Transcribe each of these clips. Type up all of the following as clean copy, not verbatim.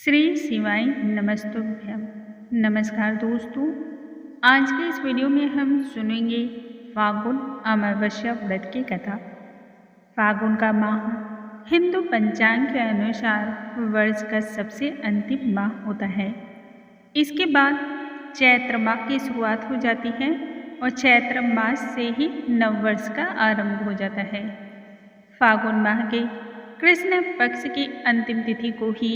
श्री शिवाय नमस्तुभ्यम। नमस्कार दोस्तों, आज के इस वीडियो में हम सुनेंगे फागुन अमावस्या व्रत की कथा। फागुन का माह हिंदू पंचांग के अनुसार वर्ष का सबसे अंतिम माह होता है। इसके बाद चैत्र माह की शुरुआत हो जाती है और चैत्र मास से ही नववर्ष का आरंभ हो जाता है। फागुन माह के कृष्ण पक्ष की अंतिम तिथि को ही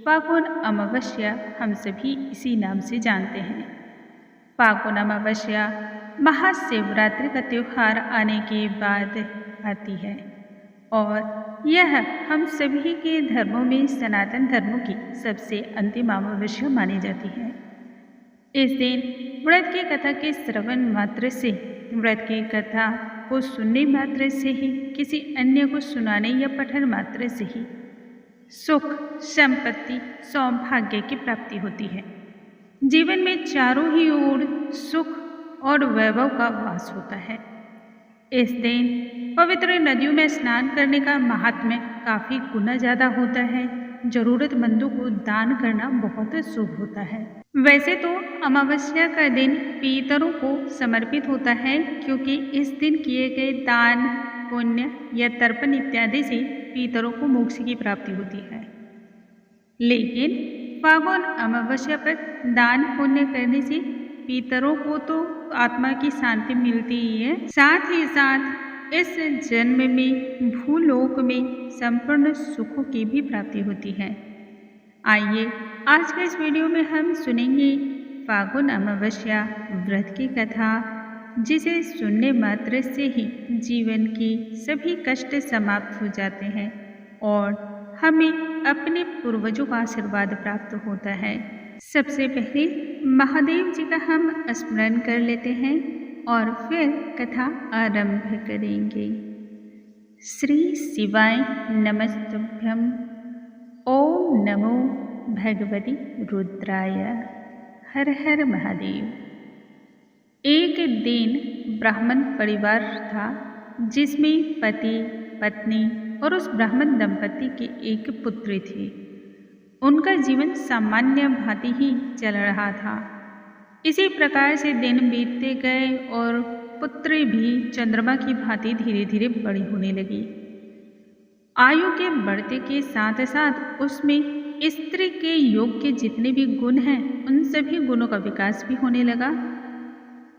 फागुन अमावस्या हम सभी इसी नाम से जानते हैं। फागुन अमावस्या महाशिवरात्रि का त्यौहार आने के बाद आती है और यह हम सभी के धर्मों में सनातन धर्मों की सबसे अंतिम अमावस्या मानी जाती है। इस दिन व्रत की कथा के श्रवण मात्र से, व्रत की कथा को सुनने मात्र से ही, किसी अन्य को सुनाने या पठन मात्र से ही सुख, संपत्ति, सौभाग्य की प्राप्ति होती है। जीवन में चारों ही ओर सुख और वैभव का वास होता है। इस दिन पवित्र नदियों में स्नान करने का महात्म्य काफ़ी गुना ज़्यादा होता है। जरूरतमंदों को दान करना बहुत शुभ होता है। वैसे तो अमावस्या का दिन पितरों को समर्पित होता है, क्योंकि इस दिन किए गए दान, पुण्य या तर्पण इत्यादि से पितरों को मोक्ष की प्राप्ति होती है। लेकिन फागुन अमावस्या पर दान पुण्य करने से पितरों को तो आत्मा की शांति मिलती ही है, साथ ही साथ इस जन्म में भूलोक में संपूर्ण सुखों की भी प्राप्ति होती है। आइए आज के इस वीडियो में हम सुनेंगे फागुन अमावस्या व्रत की कथा, जिसे सुनने मात्र से ही जीवन की सभी कष्ट समाप्त हो जाते हैं और हमें अपने पूर्वजों का आशीर्वाद प्राप्त होता है। सबसे पहले महादेव जी का हम स्मरण कर लेते हैं और फिर कथा आरंभ करेंगे। श्री शिवाय नमस्तुभ्यम। ओम नमो भगवती रुद्राय। हर हर महादेव। एक दिन ब्राह्मण परिवार था, जिसमें पति, पत्नी और उस ब्राह्मण दंपति की एक पुत्री थी। उनका जीवन सामान्य भांति ही चल रहा था। इसी प्रकार से दिन बीतते गए और पुत्री भी चंद्रमा की भांति धीरे धीरे बड़ी होने लगी। आयु के बढ़ते के साथ साथ उसमें स्त्री के योग के जितने भी गुण हैं, उन सभी गुणों का विकास भी होने लगा।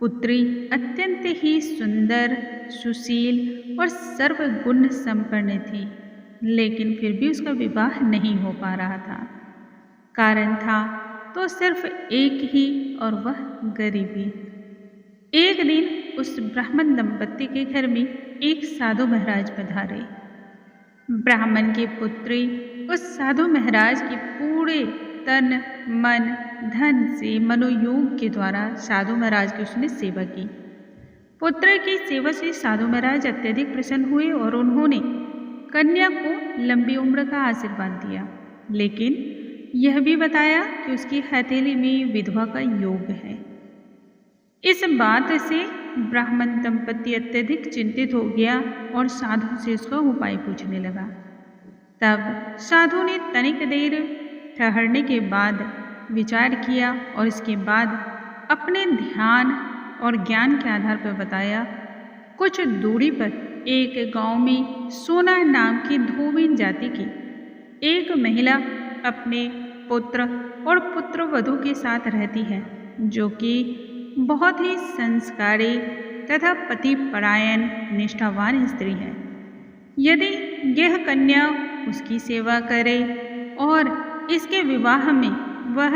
पुत्री अत्यंत ही सुंदर, सुशील और सर्वगुण संपन्न थी, लेकिन फिर भी उसका विवाह नहीं हो पा रहा था। कारण था तो सिर्फ एक ही, और वह गरीबी। एक दिन उस ब्राह्मण दंपति के घर में एक साधु महाराज पधारे। ब्राह्मण की पुत्री उस साधु महाराज की पूरे तन, मन, धन से मनोयोग के द्वारा साधु महाराज की उसने सेवा की। पुत्र की सेवा से साधु महाराज अत्यधिक प्रसन्न हुए और उन्होंने कन्या को लंबी उम्र का आशीर्वाद दिया, लेकिन यह भी बताया कि उसकी हथेली में विधवा का योग है। इस बात से ब्राह्मण दंपति अत्यधिक चिंतित हो गया और साधु से उसका उपाय पूछने लगा। तब साधु ने तनिक देर ठहरने के बाद विचार किया और इसके बाद अपने ध्यान और ज्ञान के आधार पर बताया। कुछ दूरी पर एक गांव में सोना नाम की धोबिन जाति की एक महिला अपने पुत्र और पुत्रवधू के साथ रहती है, जो कि बहुत ही संस्कारी तथा पतिपरायण निष्ठावान स्त्री है। यदि यह कन्या उसकी सेवा करे और इसके विवाह में वह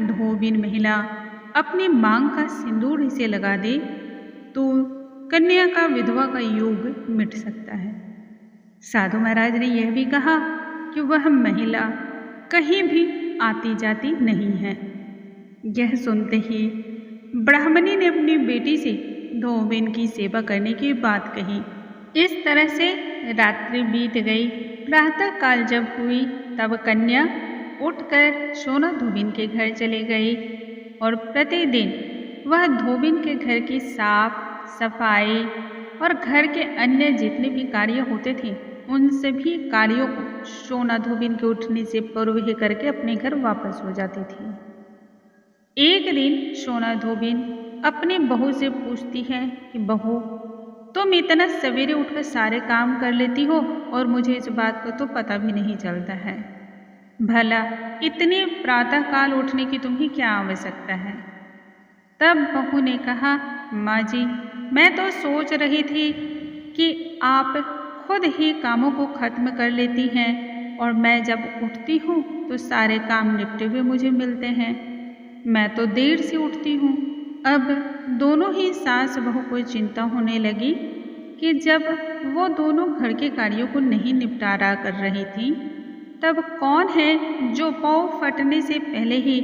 धोबिन महिला अपनी मांग का सिंदूर इसे लगा दे, तो कन्या का विधवा का योग मिट सकता है। साधु महाराज ने यह भी कहा कि वह महिला कहीं भी आती जाती नहीं है। यह सुनते ही ब्राह्मणी ने अपनी बेटी से धोबिन की सेवा करने की बात कही। इस तरह से रात्रि बीत गई। प्रातः काल जब हुई, तब कन्या उठकर सोना धोबिन के घर चले गई और प्रतिदिन वह धोबिन के घर की साफ सफाई और घर के अन्य जितने भी कार्य होते थे, उन सभी कार्यों को सोना धोबिन के उठने से पूर्व ही करके अपने घर वापस हो जाती थी। एक दिन सोना धोबिन अपनी बहू से पूछती है कि बहू, तुम इतना सवेरे उठकर सारे काम कर लेती हो और मुझे इस बात का तो पता भी नहीं चलता है। भला इतने प्रातःकाल उठने की तुम्हें क्या आवश्यकता है? तब बहू ने कहा, माँ जी, मैं तो सोच रही थी कि आप खुद ही कामों को खत्म कर लेती हैं और मैं जब उठती हूँ तो सारे काम निपटे हुए मुझे मिलते हैं। मैं तो देर से उठती हूँ। अब दोनों ही सास बहू को चिंता होने लगी कि जब वो दोनों घर के कार्यों को नहीं निपटारा कर रही थी, तब कौन है जो पाँव फटने से पहले ही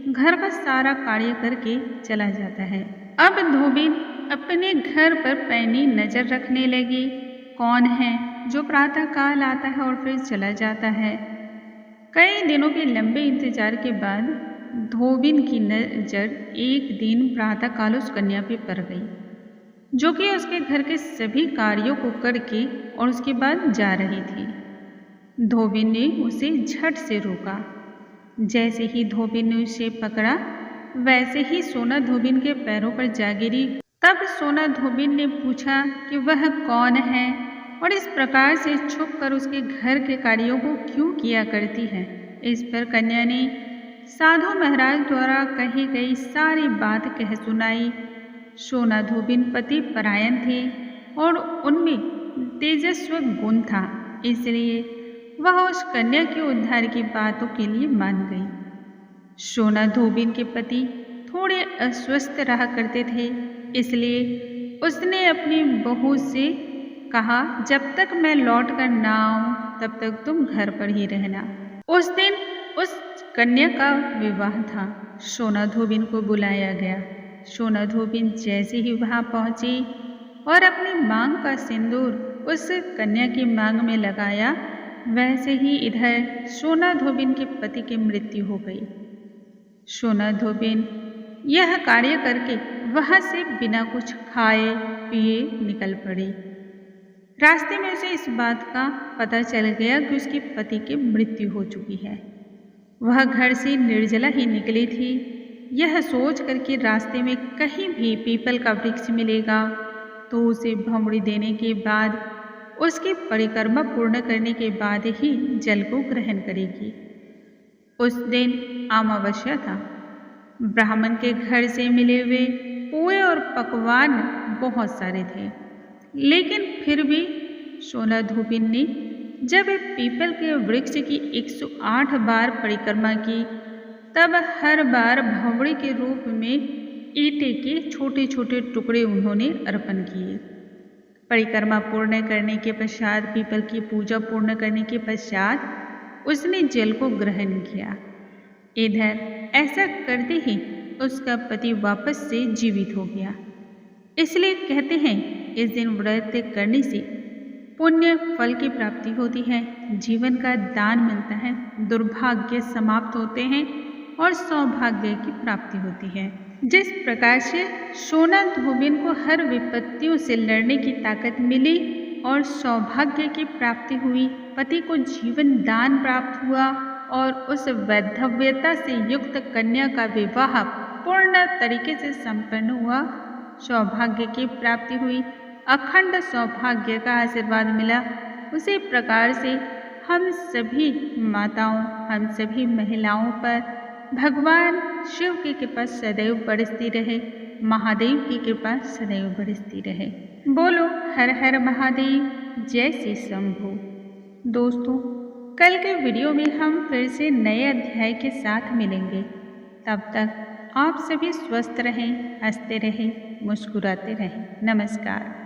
घर का सारा कार्य करके चला जाता है। अब धोबिन अपने घर पर पैनी नजर रखने लगी। कौन है जो प्रातःकाल आता है और फिर चला जाता है। कई दिनों के लंबे इंतजार के बाद धोबिन की नजर एक दिन प्रातःकाल उस कन्या पे पड़ गई, जो कि उसके घर के सभी कार्यों को करके और उसके बाद जा रही थी। धोबिन ने उसे झट से रोका। जैसे ही धोबिन ने उसे पकड़ा, वैसे ही सोना धोबिन के पैरों पर जा गिरी। तब सोना धोबिन ने पूछा कि वह कौन है और इस प्रकार से छुप कर उसके घर के कार्यों को क्यों किया करती है। इस पर कन्या ने साधु महाराज द्वारा कही गई सारी बात कह सुनाई। सोना धोबिन पति परायण थे और उनमें तेजस्वी गुण था, इसलिए वह उस कन्या के उद्धार की बातों के लिए मान गई। सोना धोबिन के पति थोड़े अस्वस्थ रहा करते थे, इसलिए उसने अपनी बहू से कहा, जब तक मैं लौट कर ना आऊं तब तक तुम घर पर ही रहना। उस दिन उस कन्या का विवाह था। सोना धोबिन को बुलाया गया। सोना धोबिन जैसे ही वहां पहुंची और अपनी मांग का सिंदूर उस कन्या की मांग में लगाया, वैसे ही इधर सोना धोबिन के पति की मृत्यु हो गई। सोना धोबिन यह कार्य करके वहां से बिना कुछ खाए पिए निकल पड़ी। रास्ते में उसे इस बात का पता चल गया कि उसके पति की मृत्यु हो चुकी है। वह घर से निर्जला ही निकली थी, यह सोच कर कि रास्ते में कहीं भी पीपल का वृक्ष मिलेगा तो उसे भौंकड़ी देने के बाद उसकी परिक्रमा पूर्ण करने के बाद ही जल को ग्रहण करेगी। उस दिन अमावस्या था। ब्राह्मण के घर से मिले हुए पोए और पकवान बहुत सारे थे, लेकिन फिर भी सोना धोबिन ने जब पीपल के वृक्ष की 108 बार परिक्रमा की, तब हर बार भौंकड़ी के रूप में ईंटे के छोटे छोटे टुकड़े उन्होंने अर्पण किए। परिक्रमा पूर्ण करने के पश्चात, पीपल की पूजा पूर्ण करने के पश्चात उसने जल को ग्रहण किया। इधर ऐसा करते ही उसका पति वापस से जीवित हो गया। इसलिए कहते हैं इस दिन व्रत करने से पुण्य फल की प्राप्ति होती है, जीवन का दान मिलता है, दुर्भाग्य समाप्त होते हैं और सौभाग्य की प्राप्ति होती है। जिस प्रकार से सोना धोबिन को हर विपत्तियों से लड़ने की ताकत मिली और सौभाग्य की प्राप्ति हुई, पति को जीवन दान प्राप्त हुआ और उस वैधव्यता से युक्त कन्या का विवाह पूर्ण तरीके से संपन्न हुआ, सौभाग्य की प्राप्ति हुई, अखंड सौभाग्य का आशीर्वाद मिला। उसी प्रकार से हम सभी माताओं, हम सभी महिलाओं पर भगवान शिव की कृपा सदैव बरसती रहे, महादेव की कृपा सदैव बरसती रहे। बोलो हर हर महादेव, जय श्री शंभू। दोस्तों, कल के वीडियो में हम फिर से नए अध्याय के साथ मिलेंगे। तब तक आप सभी स्वस्थ रहें, हंसते रहें, मुस्कुराते रहें। नमस्कार।